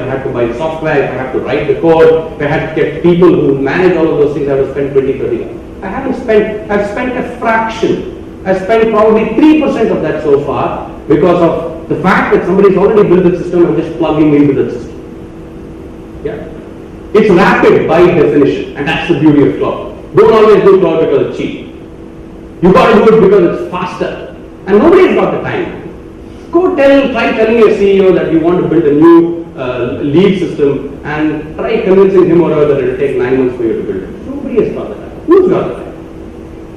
I had to buy software, if I have to write the code, if I had to get people who manage all of those things, I have to spend 20, 30 hours. I've spent a fraction. I've spent probably 3% of that so far because of the fact that somebody's already built the system and just plugging into the system. Yeah. It's rapid by definition, and that's the beauty of cloud. Don't always do cloud because it's cheap. You got to do it because it's faster. And nobody's got the time. Try telling your CEO that you want to build a new lead system and try convincing him or her that it will take 9 months for you to build it. Nobody has got the time. Who's got the time?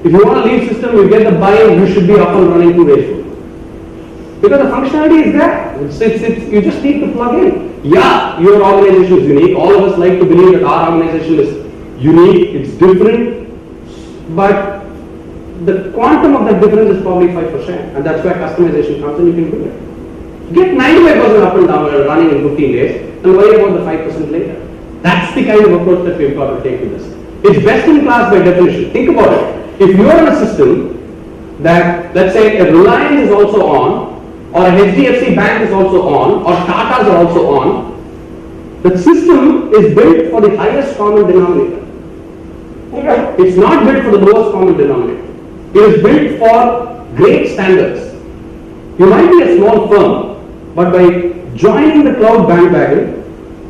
If you want a lead system, you get the buy-in, you should be up and running 2 days from now. Because the functionality is there. You just need to plug in. Yeah, your organization is unique. All of us like to believe that our organization is unique, it's different, but the quantum of that difference is probably 5%, and that's where customization comes and you can do it. Get 95% up and down running in 15 days and worry about the 5% later. That's the kind of approach that we've got to take to this. It's best in class by definition. Think about it. If you are in a system that, let's say, a Reliance is also on, or a HDFC Bank is also on, or Tata's are also on, the system is built for the highest common denominator. It's not built for the lowest common denominator. It is built for great standards. You might be a small firm, but by joining the cloud bandwagon,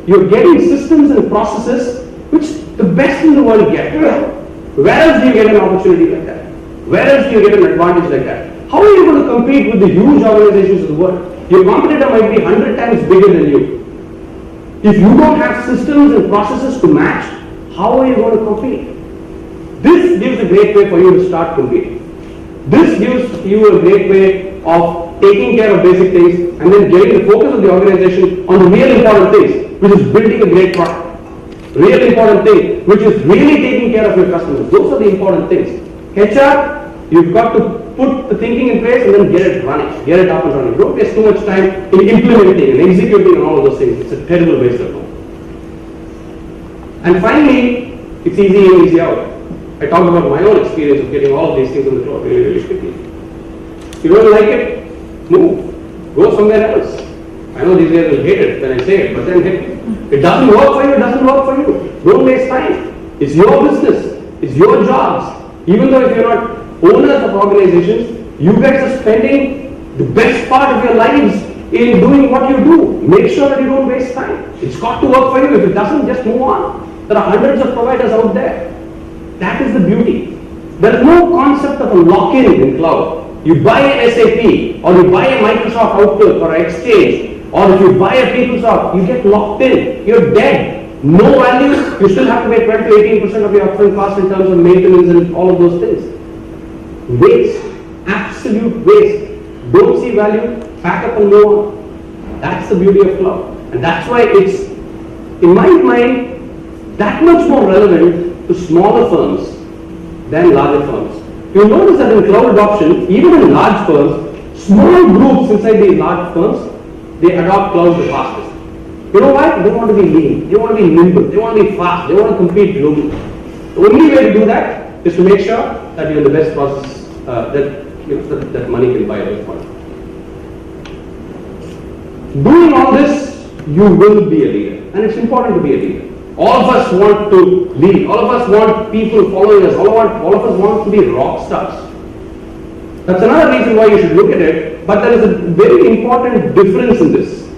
you're getting systems and processes which the best in the world get. Where else do you get an opportunity like that? Where else do you get an advantage like that? How are you going to compete with the huge organizations of the world? Your competitor might be 100 times bigger than you. If you don't have systems and processes to match, how are you going to compete? This gives a great way for you to start competing. This gives you a great way of taking care of basic things and then getting the focus of the organization on the real important things, which is building a great product. Real important thing, which is really taking care of your customers. Those are the important things. HR, you've got to put the thinking in place and then get it running, get it up and running. Don't waste too much time in implementing and executing and all of those things. It's a terrible waste of time. And finally, it's easy in, easy out. I talked about my own experience of getting all of these things on the cloud really, really quickly. If you don't like it, move. Go somewhere else. I know these guys will hate it when I say it, but then hey, it doesn't work for you, it doesn't work for you. Don't waste time. It's your business. It's your jobs. Even though if you're not owners of organizations, you guys are spending the best part of your lives in doing what you do. Make sure that you don't waste time. It's got to work for you. If it doesn't, just move on. There are hundreds of providers out there. That is the beauty. There is no concept of a lock-in in cloud. You buy an SAP, or you buy a Microsoft Outlook or Exchange, or if you buy a PeopleWorks, you get locked in. You're dead. No value. You still have to pay 20 to 18% of your upfront cost in terms of maintenance and all of those things. Waste. Absolute waste. Don't see value. Pack up and move on. That's the beauty of cloud. And that's why it's, in my mind, that much more relevant to smaller firms than larger firms. You'll notice that in cloud adoption, even in large firms, small groups inside these large firms, they adopt cloud the fastest. You know why? They want to be lean, they want to be nimble, they want to be fast, they want to compete globally. The only way to do that is to make sure that you're in the best process that money can buy at this point. Doing all this, you will be a leader, and it's important to be a leader. All of us want to lead. All of us want people following us. All of us want to be rock stars. That's another reason why you should look at it. But there is a very important difference in this.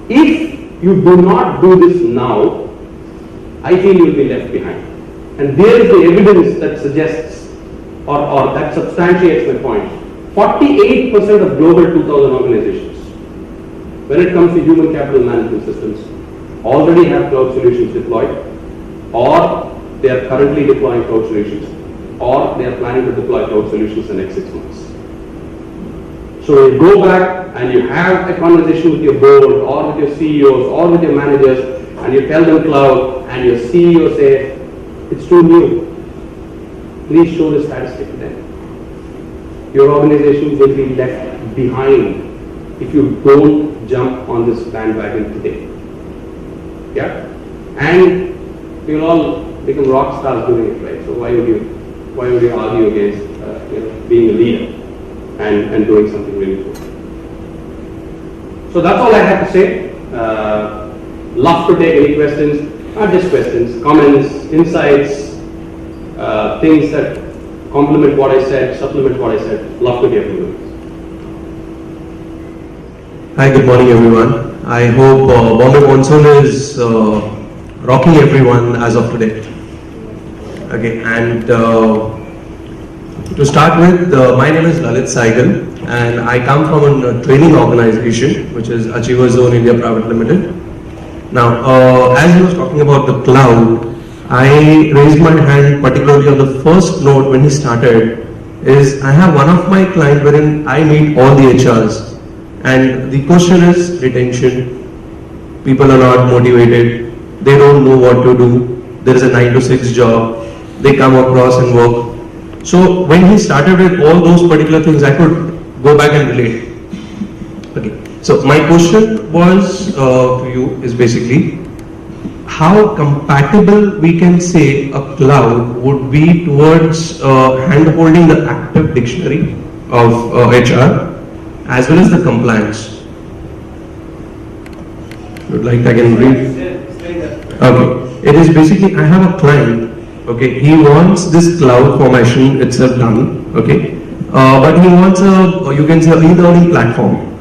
If you do not do this now, I feel you will be left behind. And there is the evidence that suggests or that substantiates my point. 48% of global 2000 organizations, when it comes to human capital management systems, already have cloud solutions deployed, or they are currently deploying cloud solutions, or they are planning to deploy cloud solutions in the next 6 months. So you go back and you have a conversation with your board, or with your CEOs, or with your managers, and you tell them cloud, and your CEO says, it's too new. Please show the statistic to them. Your organization will be left behind if you don't jump on this bandwagon today. Yeah, and you'll all become rock stars doing it, right? So why would you argue against being a leader and doing something really cool? So that's all I have to say. Love to take any questions, not just questions, comments, insights, things that complement what I said, supplement what I said. Love to hear from you. Hi, good morning everyone. I hope Bombay Monsoon is rocking everyone as of today. Okay, and to start with, my name is Lalit Saigal and I come from a training organization which is Achiever Zone India Private Limited. Now, as he was talking about the cloud, I raised my hand particularly on the first note when he started is I have one of my clients wherein I meet all the HRs and the question is retention. People are not motivated, they don't know what to do, there is a 9 to 6 job, they come across and work. So when he started with all those particular things, I could go back and relate. Okay. So my question was to you is basically how compatible we can say a cloud would be towards hand-holding the active dictionary of HR as well as the compliance. Would like I can read. Okay. It is basically I have a client. Okay. He wants this cloud formation itself done. Okay. But he wants a you can say e-learning platform.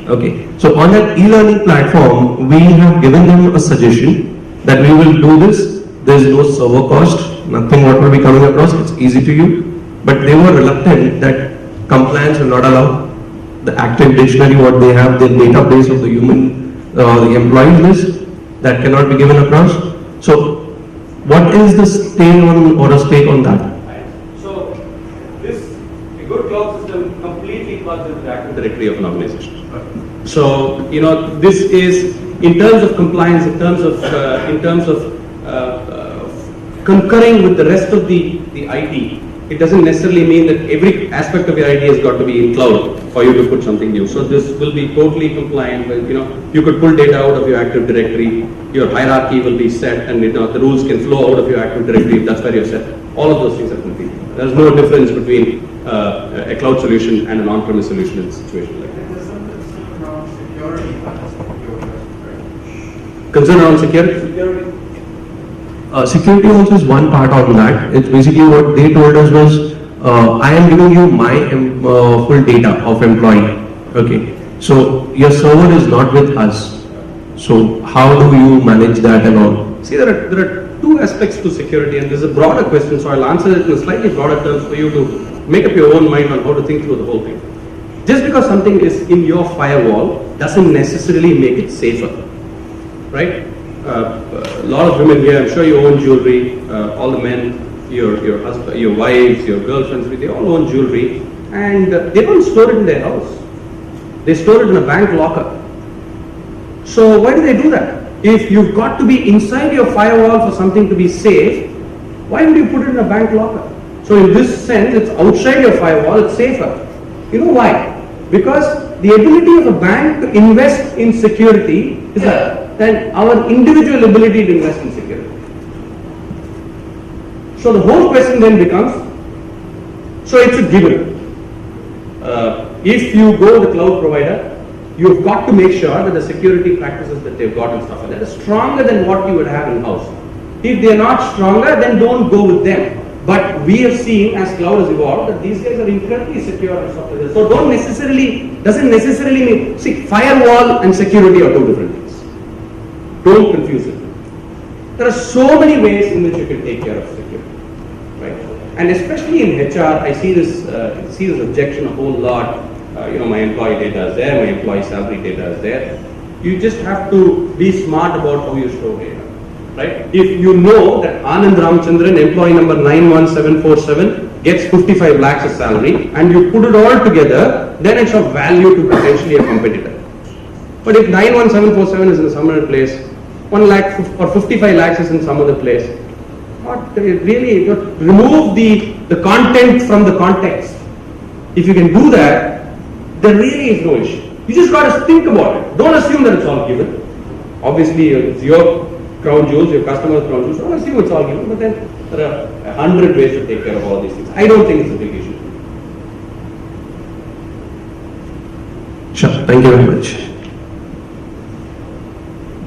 Okay, so on that e-learning platform, we have given them a suggestion that we will do this. There is no server cost, nothing what will be coming across, it's easy to use. But they were reluctant that compliance will not allow the active dictionary what they have, the database of the human, the employee list that cannot be given across. So what is the stake on or a stake on that? So this a good cloud system completely plugs into the active directory of an organization. So this is in terms of compliance, in terms of concurring with the rest of the IT. It doesn't necessarily mean that every aspect of your IT has got to be in cloud for you to put something new. So this will be totally compliant. But, you could pull data out of your active directory. Your hierarchy will be set, and the rules can flow out of your active directory. If that's where you're set. All of those things are complete. There's no difference between a cloud solution and an on-premise solution in a situation like that. Concern around security? Security also is one part of that. It's basically what they told us was, I am giving you my full data of employee. Okay, so your server is not with us. So how do you manage that and all? See, there are two aspects to security, and this is a broader question, so I'll answer it in slightly broader terms for you to make up your own mind on how to think through the whole thing. Just because something is in your firewall doesn't necessarily make it safer. Right? A lot of women here, I'm sure you own jewelry, all the men, your husband, your wives, your girlfriends, they all own jewelry, and they don't store it in their house. They store it in a bank locker. So why do they do that? If you've got to be inside your firewall for something to be safe, why would you put it in a bank locker? So in this sense, it's outside your firewall, it's safer. You know why? Because the ability of a bank to invest in security is than our individual ability to invest in security. So the whole question then becomes, so it's a given. If you go with the cloud provider, you've got to make sure that the security practices that they've got and stuff like that is stronger than what you would have in-house. If they're not stronger, then don't go with them. But we have seen as cloud has evolved that these guys are incredibly secure and stuff like that. So doesn't necessarily mean, see, firewall and security are two different things. Don't confuse it. There are so many ways in which you can take care of security, right? And especially in HR, I see this objection a whole lot. My employee data is there, my employee salary data is there. You just have to be smart about how you store data, right? If you know that Anand Ramachandran, employee number 91747, gets 55 lakhs as salary, and you put it all together, then it's of value to potentially a competitor. But if 91747 is in some other place, 1 lakh or 55 lakhs is in some other place, not really, remove the content from the context. If you can do that, there really is no issue. You just got to think about it. Don't assume that it's all given. Obviously, it's your crown jewels, your customer's crown jewels. Don't assume it's all given, but then there are 100 ways to take care of all these things. I don't think it's a big issue. Sure, thank you very much.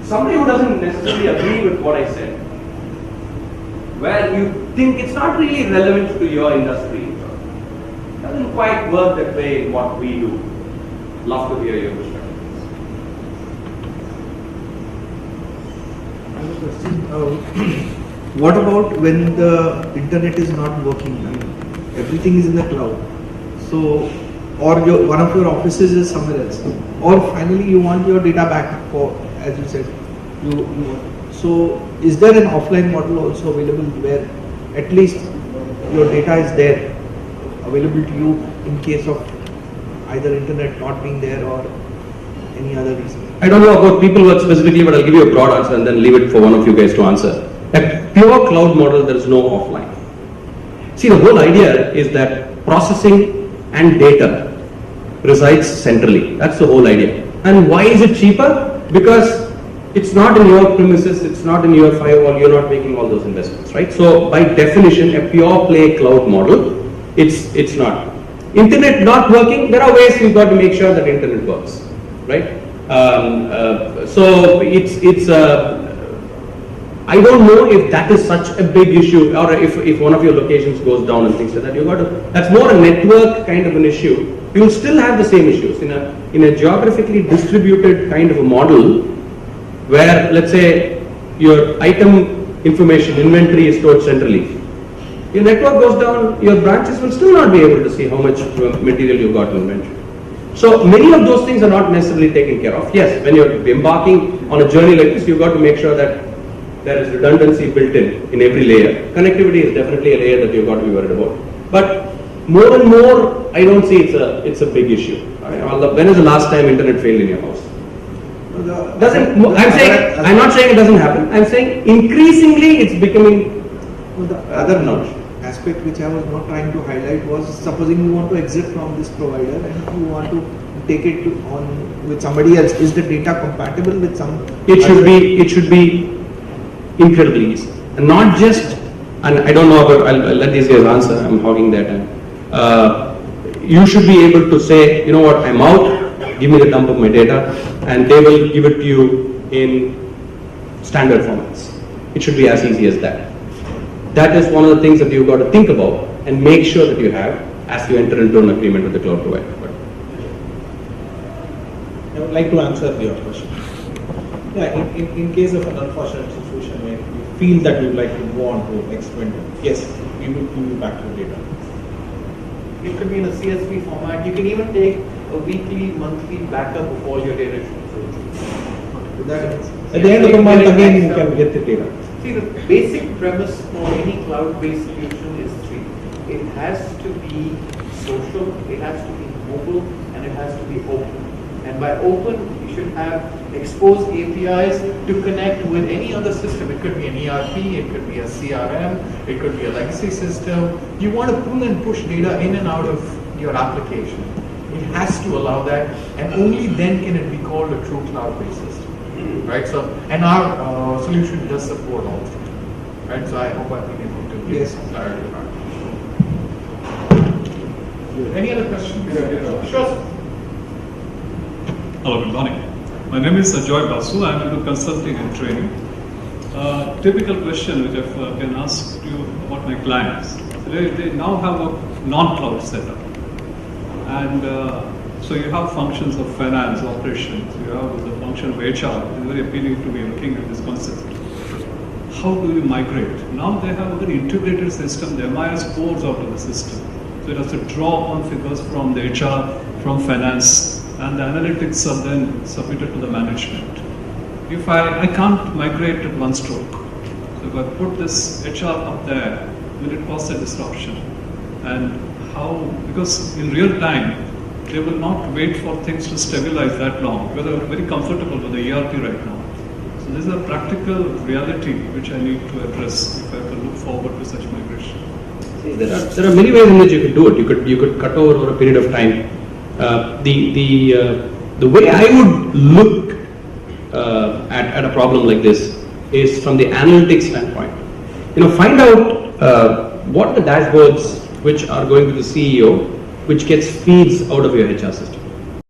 somebody who doesn't necessarily agree with what I said, where you think it's not really relevant to your industry, doesn't quite work that way in what we do. Love to hear your perspective. What about when the internet is not working? I mean, everything is in the cloud. So, or one of your offices is somewhere else. Or finally you want your data back for, as you said, so is there an offline model also available where at least your data is there, available to you in case of either internet not being there or any other reason? I don't know about PeopleWorks specifically, but I'll give you a broad answer and then leave it for one of you guys to answer. A pure cloud model, there is no offline. See, the whole idea is that processing and data resides centrally. That's the whole idea. And why is it cheaper? Because it's not in your premises, it's not in your firewall, you're not making all those investments, right? So by definition, a pure play cloud model, it's not. Internet not working, there are ways we've got to make sure that internet works, right? So I don't know if that is such a big issue, or if one of your locations goes down and things like that. You got to. That's more a network kind of an issue. You will still have the same issues in a geographically distributed kind of a model, where let's say your item information inventory is stored centrally. Your network goes down, your branches will still not be able to see how much material you got in inventory. So many of those things are not necessarily taken care of. Yes, when you're embarking on a journey like this, you've got to make sure that there is redundancy built in every layer. Connectivity is definitely a layer that you've got to be worried about. But more and more, I don't see it's a big issue. When is the last time internet failed in your house? I'm not saying it doesn't happen. I'm saying increasingly it's becoming the other aspect which I was not trying to highlight was, supposing you want to exit from this provider and you want to take it on with somebody else. Is the data compatible with some? It should be incredibly easy, and not just. And I don't know about. I'll let these guys answer. I'm hogging their time. You should be able to say, you know what, I'm out. Give me the dump of my data, and they will give it to you in standard formats. It should be as easy as that. That is one of the things that you've got to think about and make sure that you have as you enter into an agreement with the cloud provider. I would like to answer your question. Yeah, in case of an unfortunate situation where you feel that you would like to go on to experiment, yes, we will give you back your data. It could be in a CSV format. You can even take a weekly, monthly backup of all your data. At the end of the month, again, you can get the data. See, the basic premise for any cloud-based solution is three. It has to be social, it has to be mobile, and it has to be open. And by open, you should have exposed APIs to connect with any other system. It could be an ERP, it could be a CRM, it could be a legacy system. You want to pull and push data in and out of your application. It has to allow that, and only then can it be called a true cloud-based system. Right, so, and our solution does support all three. Right, so I hope I've been able to give some clarity about it. Any other questions? Sure. Hello, good morning. My name is Joy Basu. I am into consulting and training. Typical question which I've been asked you about my clients. They now have a non-cloud setup. And so you have functions of finance, operations, you have the function of HR. It's very appealing to me looking at this concept. How do you migrate? Now they have a very integrated system. The MIS pours out of the system. So it has to draw on figures from the HR, from finance, and the analytics are then submitted to the management. If I can't migrate at one stroke, so if I put this HR up there, will it cause a disruption? And how, because in real time, they will not wait for things to stabilize that long, because they're very comfortable with the ERP right now. So this is a practical reality which I need to address if I can look forward to such migration. See, there are many ways in which you could do it. You could cut over a period of time. The way I would look at a problem like this is from the analytics standpoint. Find out what the dashboards which are going to the CEO, which gets feeds out of your HR system.